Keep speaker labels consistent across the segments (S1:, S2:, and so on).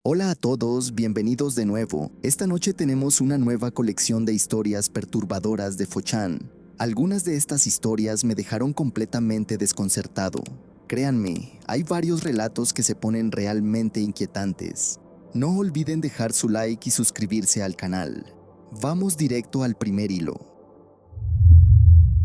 S1: Hola a todos, bienvenidos de nuevo. Esta noche tenemos una nueva colección de historias perturbadoras de 4chan. Algunas de estas historias me dejaron completamente desconcertado. Créanme, hay varios relatos que se ponen realmente inquietantes. No olviden dejar su like y suscribirse al canal. Vamos directo al primer hilo.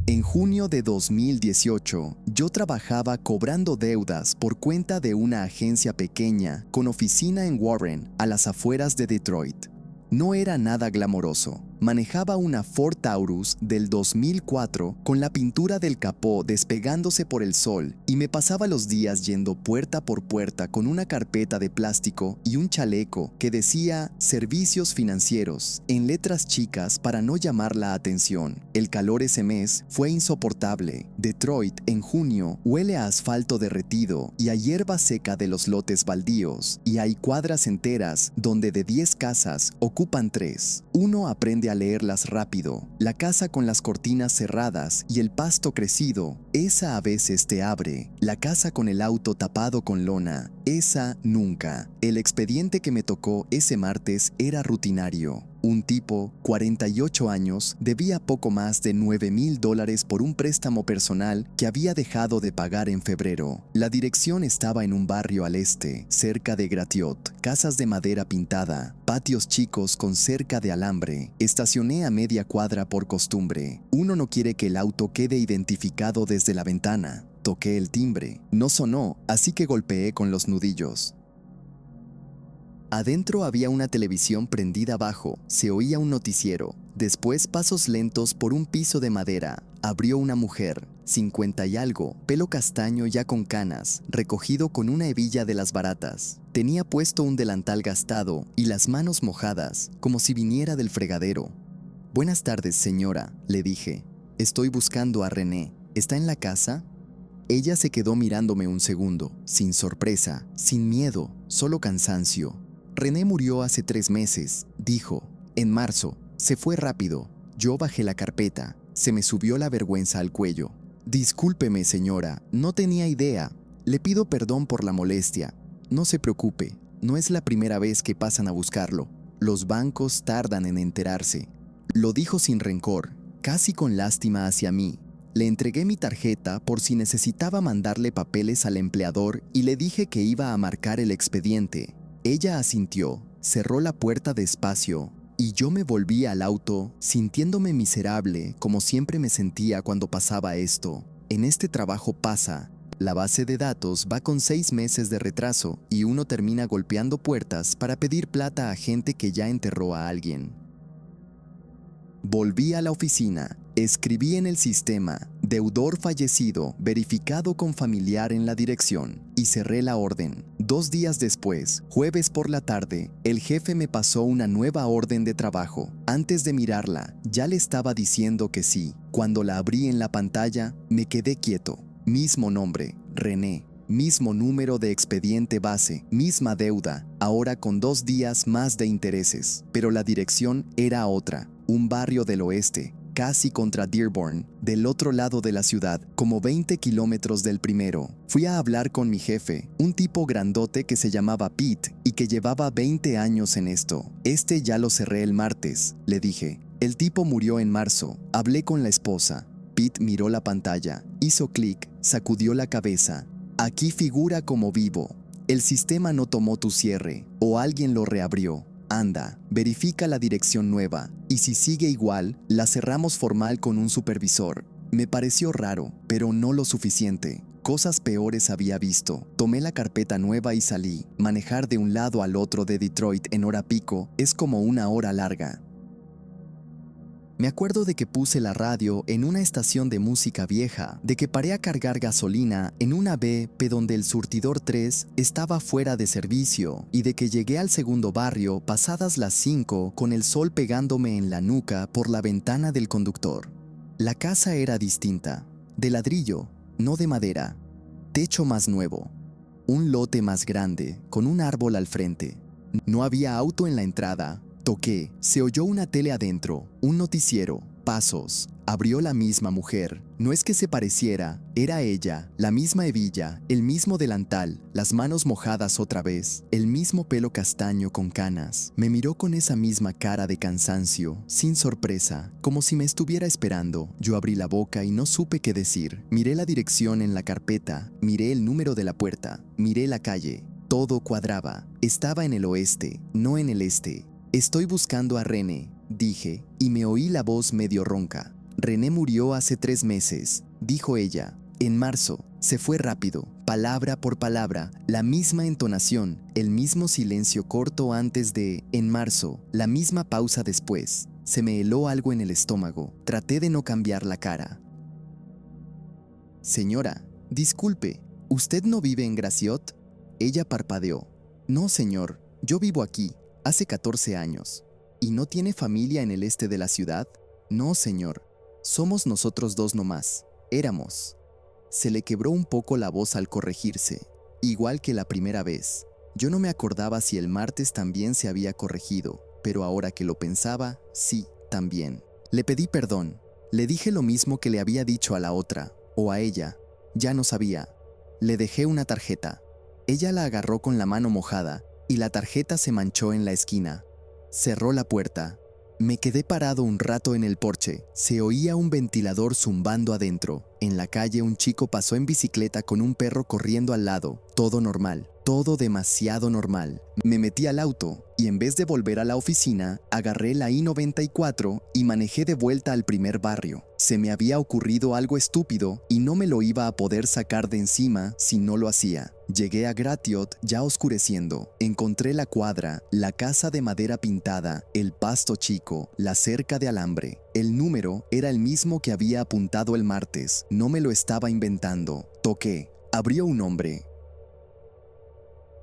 S1: En junio de 2018, yo trabajaba cobrando deudas por cuenta de una agencia pequeña con oficina en Warren, a las afueras de Detroit. No era nada glamoroso. Manejaba una Ford Taurus del 2004 con la pintura del capó despegándose por el sol y me pasaba los días yendo puerta por puerta con una carpeta de plástico y un chaleco que decía Servicios Financieros en letras chicas para no llamar la atención. El calor ese mes fue insoportable. Detroit en junio huele a asfalto derretido y a hierba seca de los lotes baldíos, y hay cuadras enteras donde de 10 casas ocupan 3. Uno aprende a leerlas rápido. La casa con las cortinas cerradas y el pasto crecido, esa a veces te abre. La casa con el auto tapado con lona, esa nunca. El expediente que me tocó ese martes era rutinario. Un tipo, 48 años, debía poco más de $9,000 por un préstamo personal que había dejado de pagar en febrero. La dirección estaba en un barrio al este, cerca de Gratiot, casas de madera pintada, patios chicos con cerca de alambre. Estacioné a media cuadra por costumbre. Uno no quiere que el auto quede identificado desde la ventana. Toqué el timbre. No sonó, así que golpeé con los nudillos. Adentro había una televisión prendida abajo, se oía un noticiero. Después pasos lentos por un piso de madera. Abrió una mujer, 50 y algo, pelo castaño ya con canas, recogido con una hebilla de las baratas. Tenía puesto un delantal gastado y las manos mojadas, como si viniera del fregadero. «Buenas tardes, señora», le dije. «Estoy buscando a René. ¿Está en la casa?» Ella se quedó mirándome un segundo, sin sorpresa, sin miedo, solo cansancio. «René murió hace 3 meses», dijo. «En marzo. Se fue rápido». Yo bajé la carpeta. Se me subió la vergüenza al cuello. «Discúlpeme, señora. No tenía idea. Le pido perdón por la molestia. No se preocupe. No es la primera vez que pasan a buscarlo. Los bancos tardan en enterarse». Lo dijo sin rencor, casi con lástima hacia mí. Le entregué mi tarjeta por si necesitaba mandarle papeles al empleador y le dije que iba a marcar el expediente. Ella asintió, cerró la puerta despacio y yo me volví al auto sintiéndome miserable como siempre me sentía cuando pasaba esto. En este trabajo pasa. La base de datos va con 6 meses de retraso y uno termina golpeando puertas para pedir plata a gente que ya enterró a alguien. Volví a la oficina, escribí en el sistema, deudor fallecido, verificado con familiar en la dirección, y cerré la orden. 2 días después, jueves por la tarde, el jefe me pasó una nueva orden de trabajo. Antes de mirarla, ya le estaba diciendo que sí. Cuando la abrí en la pantalla, me quedé quieto. Mismo nombre, René. Mismo número de expediente base, misma deuda, ahora con 2 días más de intereses. Pero la dirección era otra. Un barrio del oeste, casi contra Dearborn, del otro lado de la ciudad, como 20 kilómetros del primero. Fui a hablar con mi jefe, un tipo grandote que se llamaba Pete y que llevaba 20 años en esto. Ya lo cerré el martes, le dije. El tipo murió en marzo. Hablé con la esposa. Pete miró la pantalla, hizo clic, sacudió la cabeza. Aquí figura como vivo. El sistema no tomó tu cierre, o alguien lo reabrió. Anda, verifica la dirección nueva, y si sigue igual, la cerramos formal con un supervisor. Me pareció raro, pero no lo suficiente. Cosas peores había visto. Tomé la carpeta nueva y salí. Manejar de un lado al otro de Detroit en hora pico es como una hora larga. Me acuerdo de que puse la radio en una estación de música vieja, de que paré a cargar gasolina en una BP donde el surtidor 3 estaba fuera de servicio y de que llegué al segundo barrio pasadas las 5 con el sol pegándome en la nuca por la ventana del conductor. La casa era distinta, de ladrillo, no de madera, techo más nuevo, un lote más grande con un árbol al frente. No había auto en la entrada. Toqué, se oyó una tele adentro, un noticiero. Pasos. Abrió la misma mujer. No es que se pareciera, era ella, la misma hebilla, el mismo delantal, las manos mojadas otra vez, el mismo pelo castaño con canas. Me miró con esa misma cara de cansancio, sin sorpresa, como si me estuviera esperando. Yo abrí la boca y no supe qué decir. Miré la dirección en la carpeta, miré el número de la puerta, miré la calle. Todo cuadraba. Estaba en el oeste, no en el este. Estoy buscando a René, dije, y me oí la voz medio ronca. René murió hace 3 meses, dijo ella. En marzo. Se fue rápido, palabra por palabra, la misma entonación, el mismo silencio corto antes de en marzo, la misma pausa después. Se me heló algo en el estómago. Traté de no cambiar la cara. Señora, disculpe, ¿usted no vive en Graciot? Ella parpadeó. No, señor, yo vivo aquí, hace 14 años. ¿Y no tiene familia en el este de la ciudad? No, señor. Somos nosotros dos nomás. Éramos. Se le quebró un poco la voz al corregirse, igual que la primera vez. Yo no me acordaba si el martes también se había corregido, pero ahora que lo pensaba, sí, también. Le pedí perdón. Le dije lo mismo que le había dicho a la otra, o a ella. Ya no sabía. Le dejé una tarjeta. Ella la agarró con la mano mojada, y la tarjeta se manchó en la esquina. Cerró la puerta. Me quedé parado un rato en el porche. Se oía un ventilador zumbando adentro. En la calle un chico pasó en bicicleta con un perro corriendo al lado. Todo normal. Todo demasiado normal. Me metí al auto y en vez de volver a la oficina, agarré la I-94 y manejé de vuelta al primer barrio. Se me había ocurrido algo estúpido y no me lo iba a poder sacar de encima si no lo hacía. Llegué a Gratiot ya oscureciendo. Encontré la cuadra, la casa de madera pintada, el pasto chico, la cerca de alambre. El número era el mismo que había apuntado el martes. No me lo estaba inventando. Toqué. Abrió un hombre.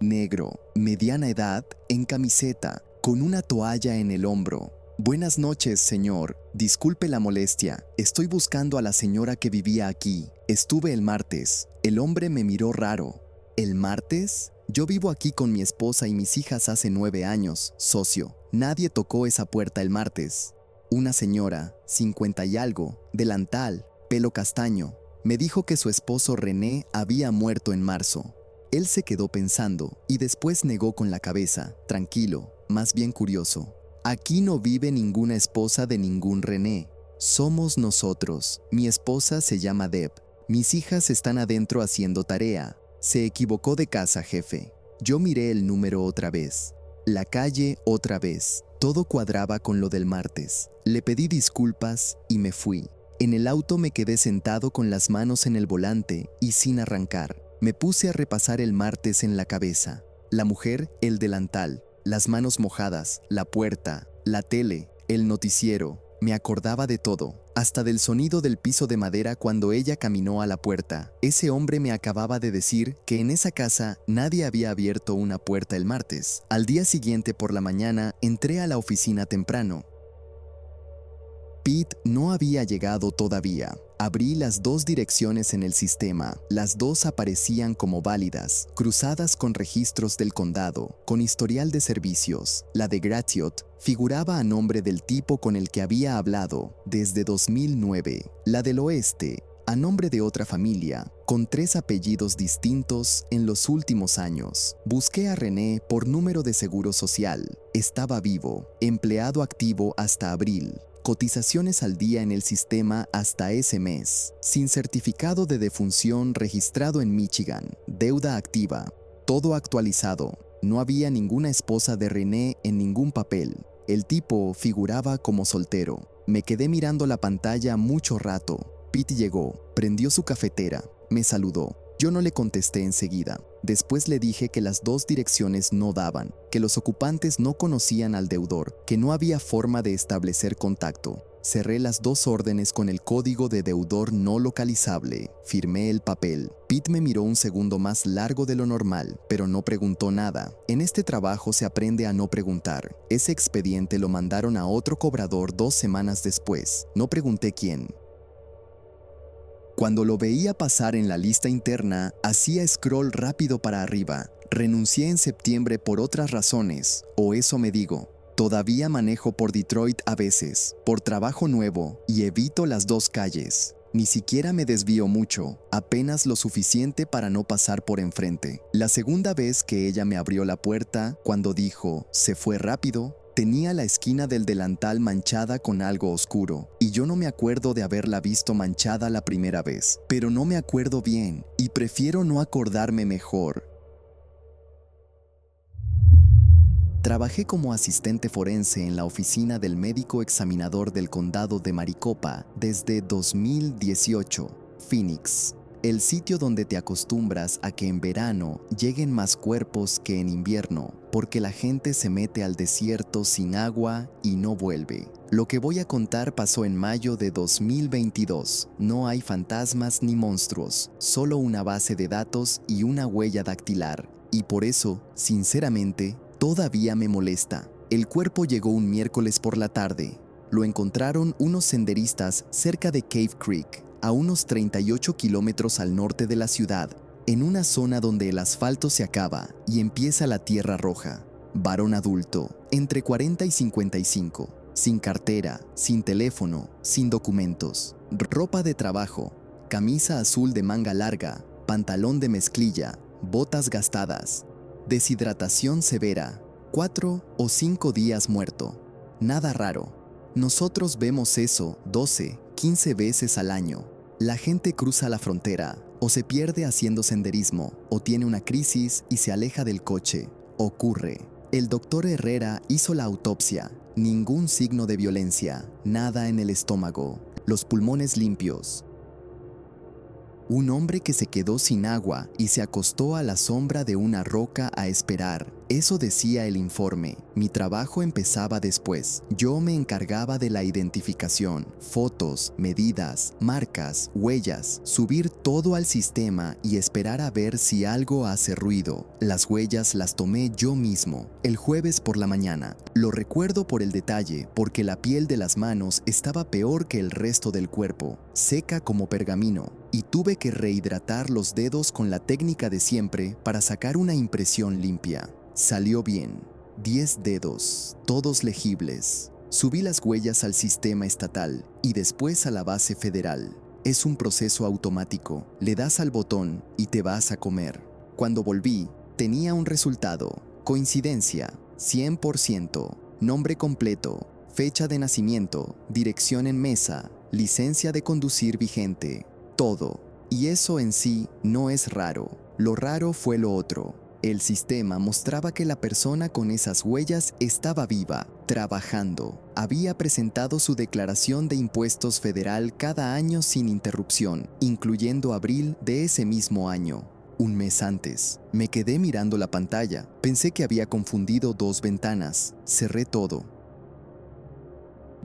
S1: Negro, mediana edad, en camiseta, con una toalla en el hombro. Buenas noches, señor. Disculpe la molestia. Estoy buscando a la señora que vivía aquí. Estuve el martes. El hombre me miró raro. ¿El martes? Yo vivo aquí con mi esposa y mis hijas hace 9 años, socio. Nadie tocó esa puerta el martes. Una señora, 50 y algo, delantal, pelo castaño, me dijo que su esposo René había muerto en marzo. Él se quedó pensando y después negó con la cabeza, tranquilo, más bien curioso. Aquí no vive ninguna esposa de ningún René. Somos nosotros. Mi esposa se llama Deb. Mis hijas están adentro haciendo tarea. Se equivocó de casa, jefe. Yo miré el número otra vez. La calle otra vez. Todo cuadraba con lo del martes. Le pedí disculpas y me fui. En el auto me quedé sentado con las manos en el volante y sin arrancar. Me puse a repasar el martes en la cabeza. La mujer, el delantal, las manos mojadas, la puerta, la tele, el noticiero. Me acordaba de todo, hasta del sonido del piso de madera cuando ella caminó a la puerta. Ese hombre me acababa de decir que en esa casa nadie había abierto una puerta el martes. Al día siguiente por la mañana entré a la oficina temprano. Pete no había llegado todavía. Abrí las 2 direcciones en el sistema. Las 2 aparecían como válidas, cruzadas con registros del condado, con historial de servicios. La de Gratiot figuraba a nombre del tipo con el que había hablado desde 2009. La del oeste, a nombre de otra familia, con 3 apellidos distintos en los últimos años. Busqué a René por número de seguro social. Estaba vivo, empleado activo hasta abril. Cotizaciones al día en el sistema hasta ese mes, sin certificado de defunción registrado en Michigan, deuda activa, todo actualizado. No había ninguna esposa de René en ningún papel. El tipo figuraba como soltero. Me quedé mirando la pantalla mucho rato. Pete llegó, prendió su cafetera, me saludó. Yo no le contesté enseguida. Después le dije que las 2 direcciones no daban, que los ocupantes no conocían al deudor, que no había forma de establecer contacto. Cerré las 2 órdenes con el código de deudor no localizable. Firmé el papel. Pete me miró un segundo más largo de lo normal, pero no preguntó nada. En este trabajo se aprende a no preguntar. Ese expediente lo mandaron a otro cobrador 2 semanas después. No pregunté quién. Cuando lo veía pasar en la lista interna, hacía scroll rápido para arriba. Renuncié en septiembre por otras razones, o eso me digo. Todavía manejo por Detroit a veces, por trabajo nuevo, y evito las dos calles. Ni siquiera me desvío mucho, apenas lo suficiente para no pasar por enfrente. La segunda vez que ella me abrió la puerta, cuando dijo, se fue rápido, tenía la esquina del delantal manchada con algo oscuro, y yo no me acuerdo de haberla visto manchada la primera vez, pero no me acuerdo bien, y prefiero no acordarme mejor. Trabajé como asistente forense en la oficina del médico examinador del condado de Maricopa desde 2018, Phoenix, el sitio donde te acostumbras a que en verano lleguen más cuerpos que en invierno, porque la gente se mete al desierto sin agua y no vuelve. Lo que voy a contar pasó en mayo de 2022. No hay fantasmas ni monstruos, solo una base de datos y una huella dactilar. Y por eso, sinceramente, todavía me molesta. El cuerpo llegó un miércoles por la tarde. Lo encontraron unos senderistas cerca de Cave Creek, a unos 38 kilómetros al norte de la ciudad, en una zona donde el asfalto se acaba y empieza la tierra roja. Varón adulto, entre 40 y 55, sin cartera, sin teléfono, sin documentos, ropa de trabajo, camisa azul de manga larga, pantalón de mezclilla, botas gastadas. Deshidratación severa, 4 o 5 días muerto. Nada raro. Nosotros vemos eso 12, 15 veces al año. La gente cruza la frontera, o se pierde haciendo senderismo, o tiene una crisis y se aleja del coche. Ocurre. El doctor Herrera hizo la autopsia. Ningún signo de violencia, nada en el estómago, los pulmones limpios. Un hombre que se quedó sin agua y se acostó a la sombra de una roca a esperar. Eso decía el informe. Mi trabajo empezaba después. Yo me encargaba de la identificación, fotos, medidas, marcas, huellas, subir todo al sistema y esperar a ver si algo hace ruido. Las huellas las tomé yo mismo, el jueves por la mañana. Lo recuerdo por el detalle, porque la piel de las manos estaba peor que el resto del cuerpo, seca como pergamino, y tuve que rehidratar los dedos con la técnica de siempre para sacar una impresión limpia. Salió bien. 10 dedos, todos legibles. Subí las huellas al sistema estatal y después a la base federal. Es un proceso automático. Le das al botón y te vas a comer. Cuando volví, tenía un resultado. Coincidencia, 100%. Nombre completo, fecha de nacimiento, dirección en mesa, licencia de conducir vigente. Todo. Y eso en sí no es raro. Lo raro fue lo otro. El sistema mostraba que la persona con esas huellas estaba viva, trabajando. Había presentado su declaración de impuestos federal cada año sin interrupción, incluyendo abril de ese mismo año. Un mes antes, me quedé mirando la pantalla. Pensé que había confundido dos ventanas. Cerré todo.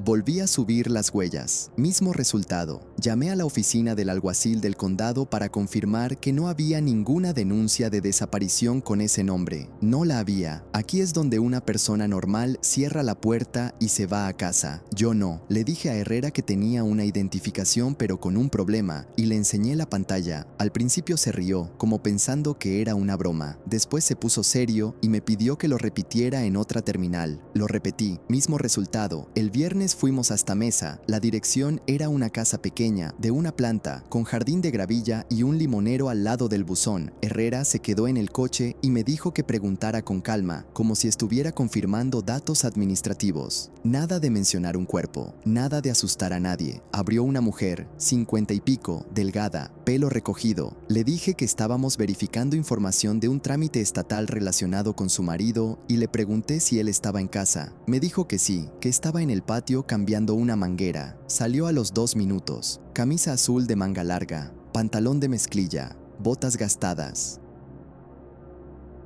S1: Volví a subir las huellas. Mismo resultado. Llamé a la oficina del alguacil del condado para confirmar que no había ninguna denuncia de desaparición con ese nombre. No la había. Aquí es donde una persona normal cierra la puerta y se va a casa. Yo no. Le dije a Herrera que tenía una identificación pero con un problema y le enseñé la pantalla. Al principio se rió, como pensando que era una broma. Después se puso serio y me pidió que lo repitiera en otra terminal. Lo repetí. Mismo resultado. El viernes fuimos hasta Mesa. La dirección era una casa pequeña, de una planta, con jardín de gravilla y un limonero al lado del buzón. Herrera se quedó en el coche y me dijo que preguntara con calma, como si estuviera confirmando datos administrativos. Nada de mencionar un cuerpo, nada de asustar a nadie. Abrió una mujer, 50 y pico, delgada, pelo recogido. Le dije que estábamos verificando información de un trámite estatal relacionado con su marido y le pregunté si él estaba en casa. Me dijo que sí, que estaba en el patio cambiando una manguera. Salió a los 2 minutos. Camisa azul de manga larga, pantalón de mezclilla, botas gastadas.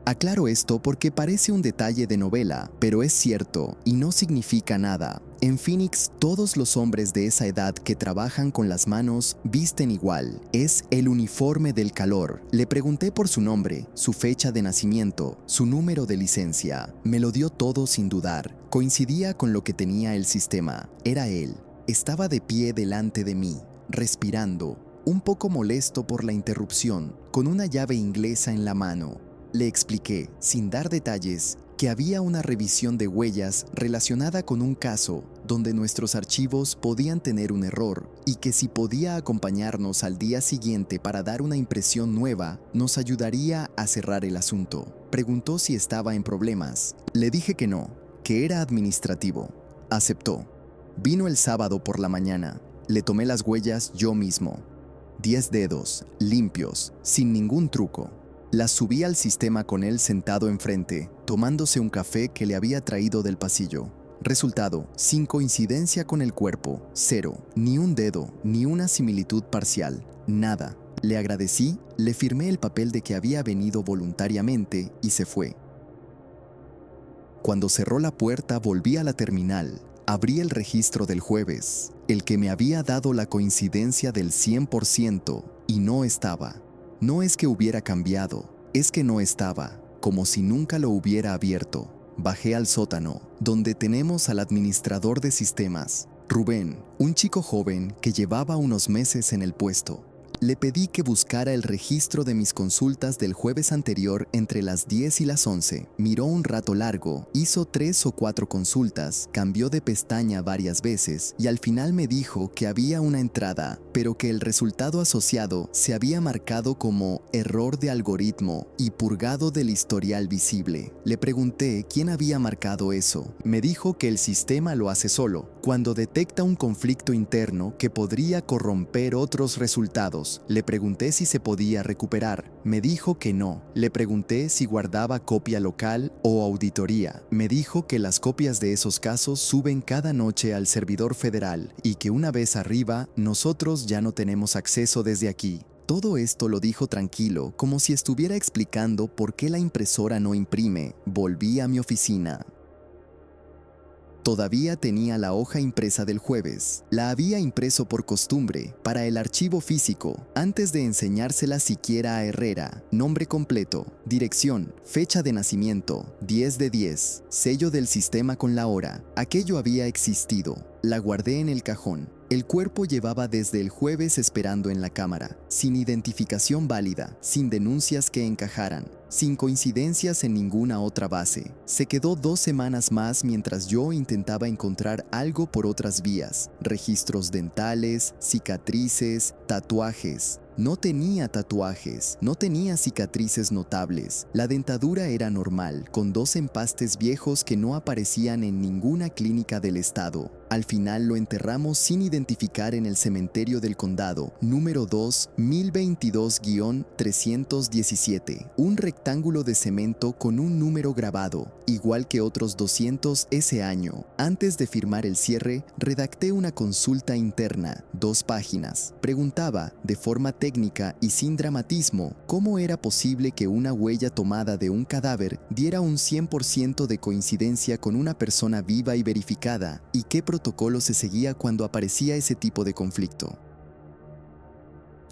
S1: Aclaro esto porque parece un detalle de novela, pero es cierto y no significa nada. En Phoenix, todos los hombres de esa edad que trabajan con las manos visten igual. Es el uniforme del calor. Le pregunté por su nombre, su fecha de nacimiento, su número de licencia. Me lo dio todo sin dudar. Coincidía con lo que tenía el sistema. Era él. Estaba de pie delante de mí, respirando, un poco molesto por la interrupción, con una llave inglesa en la mano. Le expliqué, sin dar detalles, que había una revisión de huellas relacionada con un caso donde nuestros archivos podían tener un error y que si podía acompañarnos al día siguiente para dar una impresión nueva, nos ayudaría a cerrar el asunto. Preguntó si estaba en problemas. Le dije que no, que era administrativo. Aceptó. Vino el sábado por la mañana. Le tomé las huellas yo mismo. 10 dedos, limpios, sin ningún truco. Las subí al sistema con él sentado enfrente, tomándose un café que le había traído del pasillo. Resultado, sin coincidencia con el cuerpo, 0, ni un dedo, ni una similitud parcial, nada. Le agradecí, le firmé el papel de que había venido voluntariamente y se fue. Cuando cerró la puerta volví a la terminal, abrí el registro del jueves, el que me había dado la coincidencia del 100%, y no estaba. No es que hubiera cambiado, es que no estaba, como si nunca lo hubiera abierto. Bajé al sótano, donde tenemos al administrador de sistemas, Rubén, un chico joven que llevaba unos meses en el puesto. Le pedí que buscara el registro de mis consultas del jueves anterior entre las 10 y las 11. Miró un rato largo, hizo 3 o 4 consultas, cambió de pestaña varias veces y al final me dijo que había una entrada, pero que el resultado asociado se había marcado como error de algoritmo y purgado del historial visible. Le pregunté quién había marcado eso. Me dijo que el sistema lo hace solo, cuando detecta un conflicto interno que podría corromper otros resultados. Le pregunté si se podía recuperar. Me dijo que no. Le pregunté si guardaba copia local o auditoría. Me dijo que las copias de esos casos suben cada noche al servidor federal y que una vez arriba, nosotros ya no tenemos acceso desde aquí. Todo esto lo dijo tranquilo, como si estuviera explicando por qué la impresora no imprime. Volví a mi oficina. Todavía tenía la hoja impresa del jueves. La había impreso por costumbre, para el archivo físico, antes de enseñársela siquiera a Herrera. Nombre completo, dirección, fecha de nacimiento, 10 de 10, sello del sistema con la hora. Aquello había existido. La guardé en el cajón. El cuerpo llevaba desde el jueves esperando en la cámara, sin identificación válida, sin denuncias que encajaran, sin coincidencias en ninguna otra base. Se quedó 2 semanas más mientras yo intentaba encontrar algo por otras vías, registros dentales, cicatrices, tatuajes. No tenía tatuajes, no tenía cicatrices notables. La dentadura era normal, con 2 empastes viejos que no aparecían en ninguna clínica del estado. Al final lo enterramos sin identificar en el cementerio del condado, número 2, 1022-317. Un rectángulo de cemento con un número grabado, igual que otros 200 ese año. Antes de firmar el cierre, redacté una consulta interna, 2 páginas. Preguntaba, de forma técnica y sin dramatismo, cómo era posible que una huella tomada de un cadáver diera un 100% de coincidencia con una persona viva y verificada, y qué protocolo se seguía cuando aparecía ese tipo de conflicto.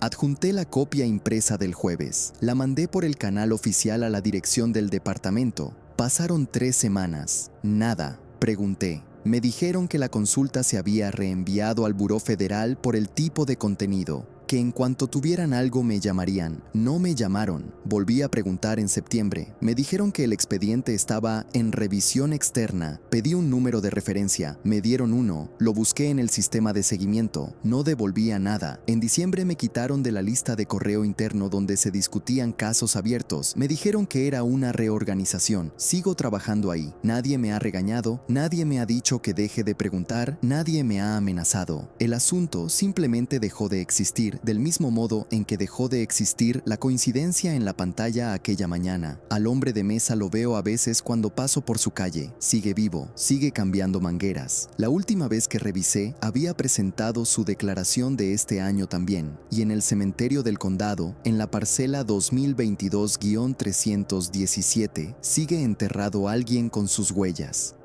S1: Adjunté la copia impresa del jueves. La mandé por el canal oficial a la dirección del departamento. Pasaron 3 semanas. Nada. Pregunté. Me dijeron que la consulta se había reenviado al Buró Federal por el tipo de contenido, que en cuanto tuvieran algo me llamarían. No me llamaron. Volví a preguntar en septiembre. Me dijeron que el expediente estaba en revisión externa. Pedí un número de referencia. Me dieron uno. Lo busqué en el sistema de seguimiento. No devolvía nada. En diciembre me quitaron de la lista de correo interno donde se discutían casos abiertos. Me dijeron que era una reorganización. Sigo trabajando ahí. Nadie me ha regañado. Nadie me ha dicho que deje de preguntar. Nadie me ha amenazado. El asunto simplemente dejó de existir, del mismo modo en que dejó de existir la coincidencia en la pantalla aquella mañana. Al hombre de mesa lo veo a veces cuando paso por su calle. Sigue vivo, sigue cambiando mangueras. La última vez que revisé, había presentado su declaración de este año también, y en el cementerio del condado, en la parcela 2022-317, sigue enterrado alguien con sus huellas.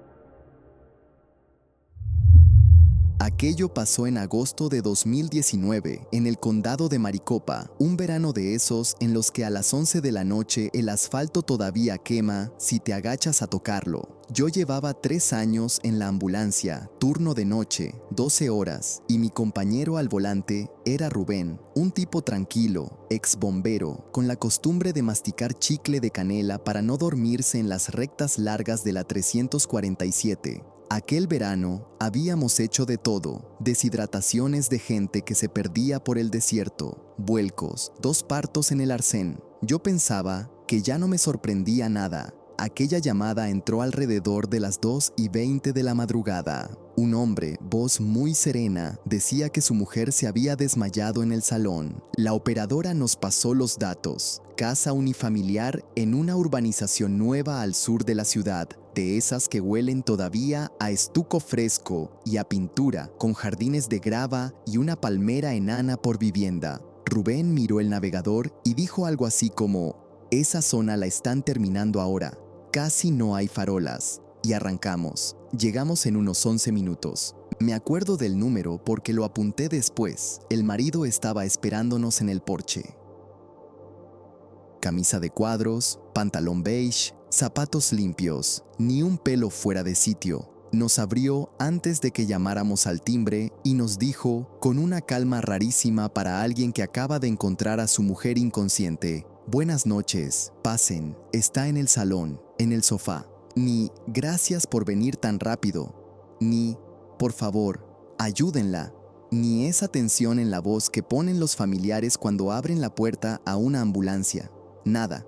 S1: Aquello pasó en agosto de 2019, en el condado de Maricopa, un verano de esos en los que a las 11 de la noche el asfalto todavía quema si te agachas a tocarlo. Yo llevaba 3 años en la ambulancia, turno de noche, 12 horas, y mi compañero al volante era Rubén, un tipo tranquilo, ex bombero, con la costumbre de masticar chicle de canela para no dormirse en las rectas largas de la 347. Aquel verano habíamos hecho de todo: deshidrataciones de gente que se perdía por el desierto, vuelcos, 2 partos en el Arsén. Yo pensaba que ya no me sorprendía nada. Aquella llamada entró alrededor de las 2:20 de la madrugada. Un hombre, voz muy serena, decía que su mujer se había desmayado en el salón. La operadora nos pasó los datos: casa unifamiliar en una urbanización nueva al sur de la ciudad, de esas que huelen todavía a estuco fresco y a pintura, con jardines de grava y una palmera enana por vivienda. Rubén miró el navegador y dijo algo así como: esa zona la están terminando ahora. Casi no hay farolas. Y arrancamos. Llegamos en unos 11 minutos. Me acuerdo del número porque lo apunté después. El marido estaba esperándonos en el porche. Camisa de cuadros, pantalón beige, zapatos limpios, ni un pelo fuera de sitio. Nos abrió antes de que llamáramos al timbre y nos dijo, con una calma rarísima para alguien que acaba de encontrar a su mujer inconsciente: buenas noches, pasen, está en el salón, en el sofá. Ni gracias por venir tan rápido, ni por favor, ayúdenla, ni esa tensión en la voz que ponen los familiares cuando abren la puerta a una ambulancia. Nada,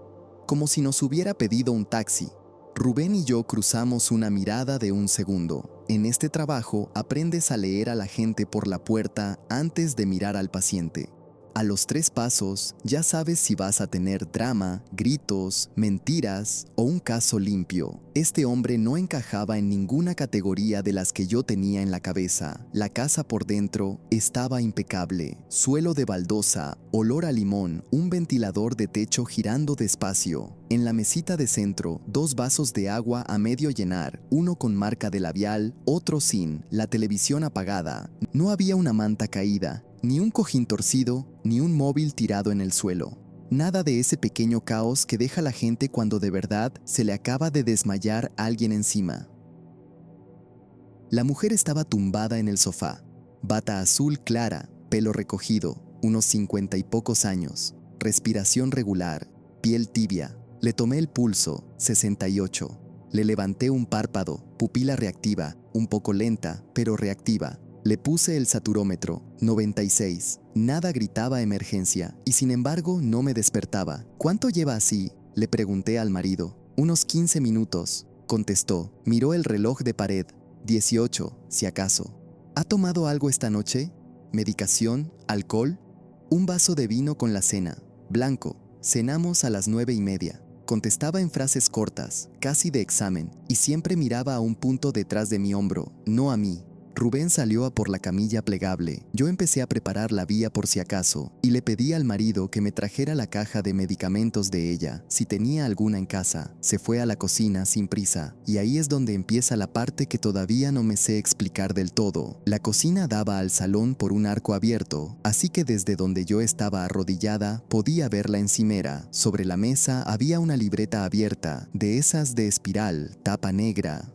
S1: como si nos hubiera pedido un taxi. Rubén y yo cruzamos una mirada de un segundo. En este trabajo aprendes a leer a la gente por la puerta antes de mirar al paciente. A los 3 pasos ya sabes si vas a tener drama, gritos, mentiras o un caso limpio. Este hombre no encajaba en ninguna categoría de las que yo tenía en la cabeza. La casa por dentro estaba impecable: suelo de baldosa, olor a limón, un ventilador de techo girando despacio. En la mesita de centro, 2 vasos de agua a medio llenar, uno con marca de labial, otro sin, la televisión apagada. No había una manta caída, ni un cojín torcido, ni un móvil tirado en el suelo. Nada de ese pequeño caos que deja la gente cuando de verdad se le acaba de desmayar alguien encima. La mujer estaba tumbada en el sofá, bata azul clara, pelo recogido, unos 50 y pocos años, respiración regular, piel tibia. Le tomé el pulso, 68. Le levanté un párpado, pupila reactiva, un poco lenta, pero reactiva. Le puse el saturómetro, 96. Nada gritaba emergencia, y sin embargo no me despertaba. ¿Cuánto lleva así?, le pregunté al marido. Unos 15 minutos, contestó. Miró el reloj de pared, 18, si acaso. ¿Ha tomado algo esta noche? ¿Medicación? ¿Alcohol? Un vaso de vino con la cena, blanco. Cenamos a las 9:30. Contestaba en frases cortas, casi de examen, y siempre miraba a un punto detrás de mi hombro, no a mí. Rubén salió a por la camilla plegable. Yo empecé a preparar la vía por si acaso, y le pedí al marido que me trajera la caja de medicamentos de ella, si tenía alguna en casa. Se fue a la cocina sin prisa, y ahí es donde empieza la parte que todavía no me sé explicar del todo. La cocina daba al salón por un arco abierto, así que desde donde yo estaba arrodillada podía ver la encimera. Sobre la mesa había una libreta abierta, de esas de espiral, tapa negra.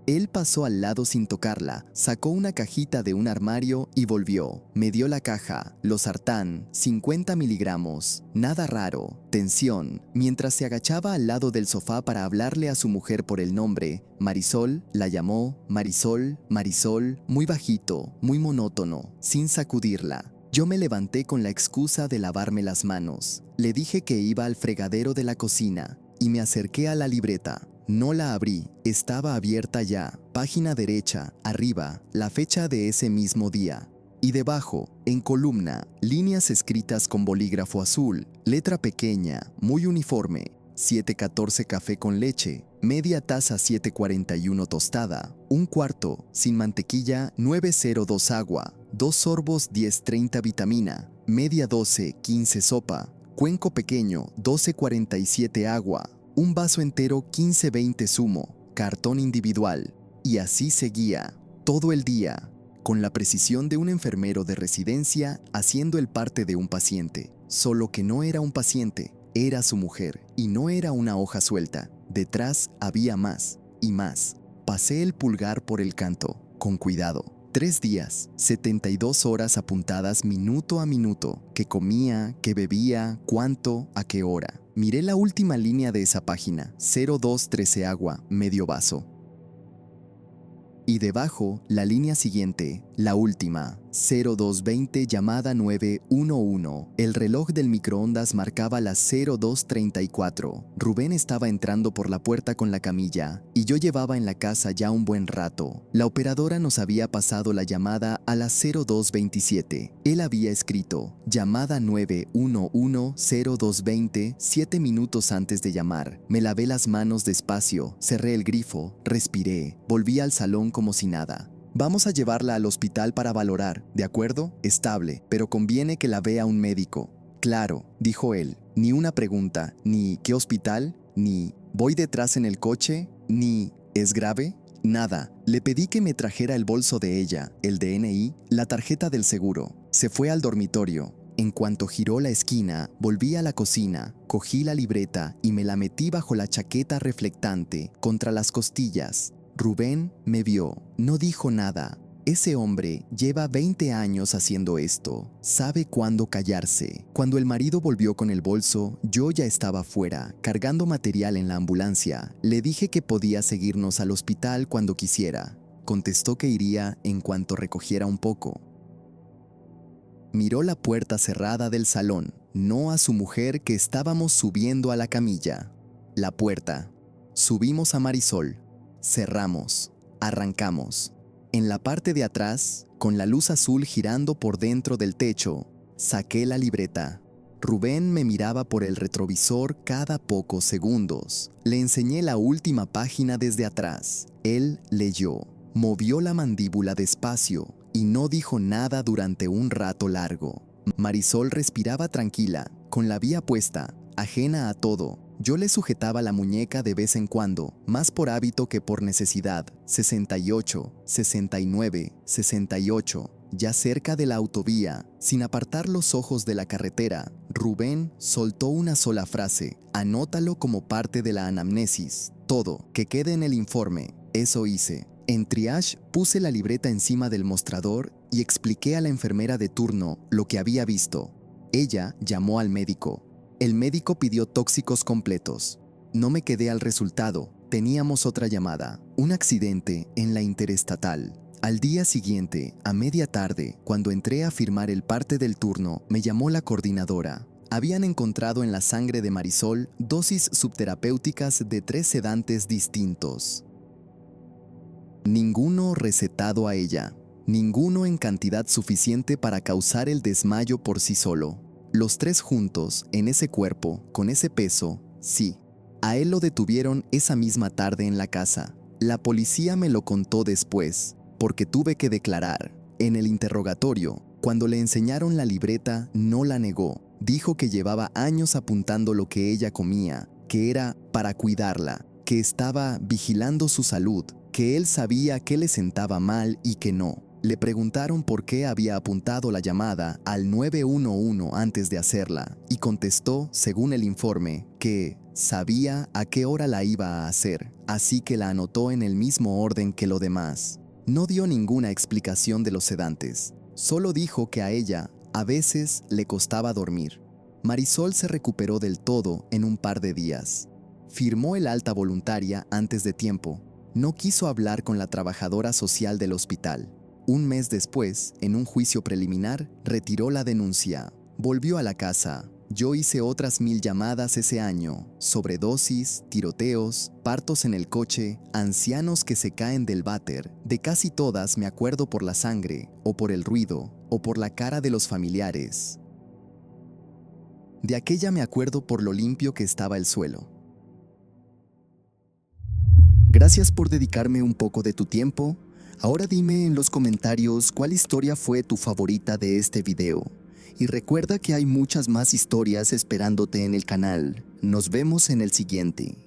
S1: Él pasó al lado sin tocarla, sacó una cajita de un armario y volvió. Me dio la caja, losartán, 50 miligramos, nada raro, tensión. Mientras se agachaba al lado del sofá para hablarle a su mujer por el nombre, Marisol, la llamó, Marisol, Marisol, muy bajito, muy monótono, sin sacudirla. Yo me levanté con la excusa de lavarme las manos. Le dije que iba al fregadero de la cocina y me acerqué a la libreta. No la abrí, estaba abierta ya, página derecha, arriba, la fecha de ese mismo día. Y debajo, en columna, líneas escritas con bolígrafo azul, letra pequeña, muy uniforme: 7:14 café con leche, media taza 7:41 tostada, un cuarto, sin mantequilla 9:02 agua, 2 sorbos 10:30 vitamina, media 12:15 sopa, cuenco pequeño 12:47 agua, un vaso entero 15:20 zumo, cartón individual. Y así seguía, todo el día, con la precisión de un enfermero de residencia haciendo el parte de un paciente. Solo que no era un paciente, Era su mujer, y no era una hoja suelta. Detrás había más, y más. Pasé el pulgar por el canto, con cuidado. 3 días, 72 horas apuntadas minuto a minuto. Qué comía, qué bebía, cuánto, a qué hora. Miré la última línea de esa página, 0213 agua, medio vaso. Y debajo, la línea siguiente, la última, 0220 llamada 911. El reloj del microondas marcaba las 0234. Rubén estaba entrando por la puerta con la camilla, y yo llevaba en la casa ya un buen rato. La operadora nos había pasado la llamada a las 0227. Él había escrito, llamada 911-0220, 7 minutos antes de llamar. Me lavé las manos despacio, cerré el grifo, respiré, volví al salón como si nada. Vamos a llevarla al hospital para valorar, ¿de acuerdo? Estable, pero conviene que la vea un médico. Claro, dijo él. Ni una pregunta, ni ¿qué hospital? Ni ¿voy detrás en el coche? Ni ¿es grave? Nada. Le pedí que me trajera el bolso de ella, el DNI, la tarjeta del seguro. Se fue al dormitorio. En cuanto giró la esquina, volví a la cocina, cogí la libreta y me la metí bajo la chaqueta reflectante, contra las costillas. Rubén me vio, no dijo nada. Ese hombre lleva 20 años haciendo esto, sabe cuándo callarse. Cuando el marido volvió con el bolso, yo ya estaba fuera, cargando material en la ambulancia. Le dije que podía seguirnos al hospital cuando quisiera. Contestó que iría en cuanto recogiera un poco. Miró la puerta cerrada del salón, no a su mujer que estábamos subiendo a la camilla. La puerta. Subimos a Marisol. Cerramos. Arrancamos. En la parte de atrás, con la luz azul girando por dentro del techo, saqué la libreta. Rubén me miraba por el retrovisor cada pocos segundos. Le enseñé la última página desde atrás. Él leyó, movió la mandíbula despacio y no dijo nada durante un rato largo. Marisol respiraba tranquila, con la vía puesta, ajena a todo. Yo le sujetaba la muñeca de vez en cuando, más por hábito que por necesidad. 68, 69, 68. Ya cerca de la autovía, sin apartar los ojos de la carretera, Rubén soltó una sola frase. Anótalo como parte de la anamnesis. Todo, que quede en el informe. Eso hice. En triage puse la libreta encima del mostrador y expliqué a la enfermera de turno lo que había visto. Ella llamó al médico. El médico pidió tóxicos completos. No me quedé al resultado. Teníamos otra llamada. Un accidente en la interestatal. Al día siguiente, a media tarde, cuando entré a firmar el parte del turno, me llamó la coordinadora. Habían encontrado en la sangre de Marisol dosis subterapéuticas de 3 sedantes distintos. Ninguno recetado a ella. Ninguno en cantidad suficiente para causar el desmayo por sí solo. Los 3 juntos, en ese cuerpo, con ese peso, sí. A él lo detuvieron esa misma tarde en la casa. La policía me lo contó después, porque tuve que declarar. En el interrogatorio, cuando le enseñaron la libreta, no la negó. Dijo que llevaba años apuntando lo que ella comía, que era para cuidarla, que estaba vigilando su salud, que él sabía que le sentaba mal y que no. Le preguntaron por qué había apuntado la llamada al 911 antes de hacerla y contestó, según el informe, que sabía a qué hora la iba a hacer, así que la anotó en el mismo orden que lo demás. No dio ninguna explicación de los sedantes, solo dijo que a ella a veces le costaba dormir. Marisol se recuperó del todo en un par de días. Firmó el alta voluntaria antes de tiempo. No quiso hablar con la trabajadora social del hospital. Un mes después, en un juicio preliminar, retiró la denuncia. Volvió a la casa. Yo hice otras 1000 llamadas ese año. Sobredosis, tiroteos, partos en el coche, ancianos que se caen del váter. De casi todas me acuerdo por la sangre, o por el ruido, o por la cara de los familiares. De aquella me acuerdo por lo limpio que estaba el suelo. Gracias por dedicarme un poco de tu tiempo. Ahora dime en los comentarios cuál historia fue tu favorita de este video. Y recuerda que hay muchas más historias esperándote en el canal. Nos vemos en el siguiente.